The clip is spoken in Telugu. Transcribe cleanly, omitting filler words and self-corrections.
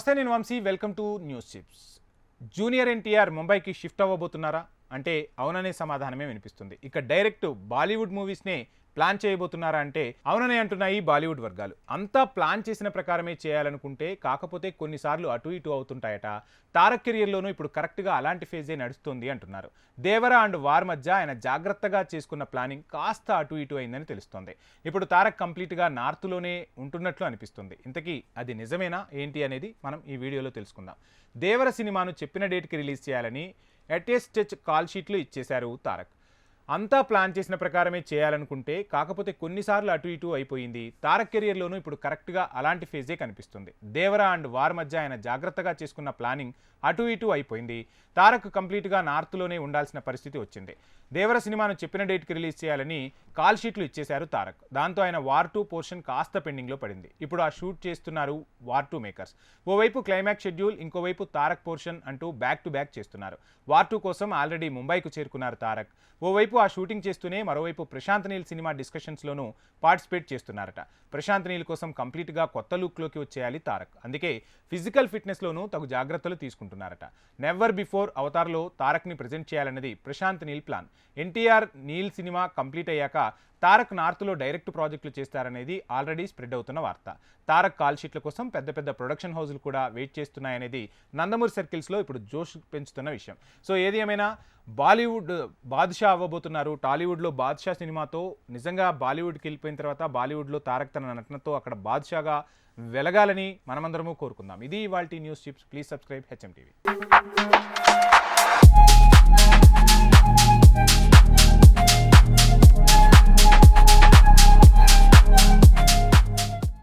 నమస్తే, నేను Vamsi. Welcome to news chips. Junior NTR ముంబైకి షిఫ్ట్ అవ్వబోతున్నారా అంటే అవుననే సమాధానమే వినిపిస్తుంది. ఇక డైరెక్ట్ బాలీవుడ్ మూవీస్నే ప్లాన్ చేయబోతున్నారా అంటే అవుననే అంటున్నాయి బాలీవుడ్ వర్గాలు. అంతా ప్లాన్ చేసిన ప్రకారమే చేయాలనుకుంటే కాకపోతే కొన్నిసార్లు అటు ఇటు అవుతుంటాయట. తారక్ కెరియర్లోనూ ఇప్పుడు కరెక్ట్గా అలాంటి ఫేజే నడుస్తుంది అంటున్నారు. దేవరా అండ్ వార్ మధ్య ఆయన జాగ్రత్తగా చేసుకున్న ప్లానింగ్ కాస్త అటు ఇటు అయిందని తెలుస్తోంది. ఇప్పుడు తారక్ కంప్లీట్గా నార్త్లోనే ఉంటున్నట్లు అనిపిస్తుంది. ఇంతకీ అది నిజమేనా ఏంటి అనేది మనం ఈ వీడియోలో తెలుసుకుందాం. దేవర సినిమాను చెప్పిన డేట్కి రిలీజ్ చేయాలని అటెస్ట్ కాల్ షీట్లు ఇచ్చేశారు తారక్. అంతా ప్లాన్ చేసిన ప్రకారమే చేయాలనుకుంటే కాకపోతే కొన్నిసార్లు అటు ఇటు అయిపోయింది. తారక్ కెరియర్లోనూ ఇప్పుడు కరెక్ట్గా అలాంటి ఫేజే కనిపిస్తుంది. దేవరా అండ్ వార్ మధ్య ఆయన జాగ్రత్తగా చేసుకున్న ప్లానింగ్ అటు ఇటు అయిపోయింది. తారక్ కంప్లీట్గా నార్త్లోనే ఉండాల్సిన పరిస్థితి వచ్చింది. దేవర సినిమాను చెప్పిన డేట్కి రిలీజ్ చేయాలని కాల్ షీట్లు ఇచ్చేశారు తారక్. దాంతో ఆయన వార్ 2 పోర్షన్ కాస్త పెండింగ్లో పడింది. ఇప్పుడు ఆ షూట్ చేస్తున్నారు వార్ 2 మేకర్స్. ఓవైపు క్లైమాక్స్ షెడ్యూల్, ఇంకోవైపు తారక్ పోర్షన్ అంటూ బ్యాక్ టు బ్యాక్ చేస్తున్నారు. వార్ 2 కోసం ఆల్రెడీ ముంబైకు చేరుకున్నారు తారక్. ఓవైపు ఆ షూటింగ్ చేస్తూనే మరోవైపు ప్రశాంత్ నీల్ సినిమా డిస్కషన్స్లోనూ పార్టిసిపేట్ చేస్తున్నారట. ప్రశాంత్ నీల్ కోసం కంప్లీట్గా కొత్త లుక్లోకి వచ్చేయాలి తారక్. అందుకే ఫిజికల్ ఫిట్నెస్లోనూ తగు జాగ్రత్తలు తీసుకుంటున్నారట. నెవర్ బిఫోర్ అవతార్లో తారక్ని ప్రజెంట్ చేయాలన్నది ప్రశాంత్ నీల్ ప్లాన్. ఎన్టీఆర్ నీల్ సినిమా కంప్లీట్ అయ్యాక తారక్ నార్త్లో డైరెక్ట్ ప్రాజెక్టులు చేస్తారనేది ఆల్రెడీ స్ప్రెడ్ అవుతున్న వార్త. తారక్ కాల్ షీట్ల కోసం పెద్ద పెద్ద ప్రొడక్షన్ హౌజులు కూడా వెయిట్ చేస్తున్నాయనేది నందమూరి సర్కిల్స్లో ఇప్పుడు జోష్ పెంచుతున్న విషయం. సో ఏది ఏమైనా బాలీవుడ్ బాద్షా అవ్వబోతున్నారు. టాలీవుడ్లో బాద్షా సినిమాతో నిజంగా బాలీవుడ్కి వెళ్ళిపోయిన తర్వాత బాలీవుడ్లో తారక్ తన నటనతో అక్కడ బాద్షాగా వెలగాలని మనమందరము కోరుకుందాం. ఇది ఇవాల్టి news chips. Please subscribe HM TV.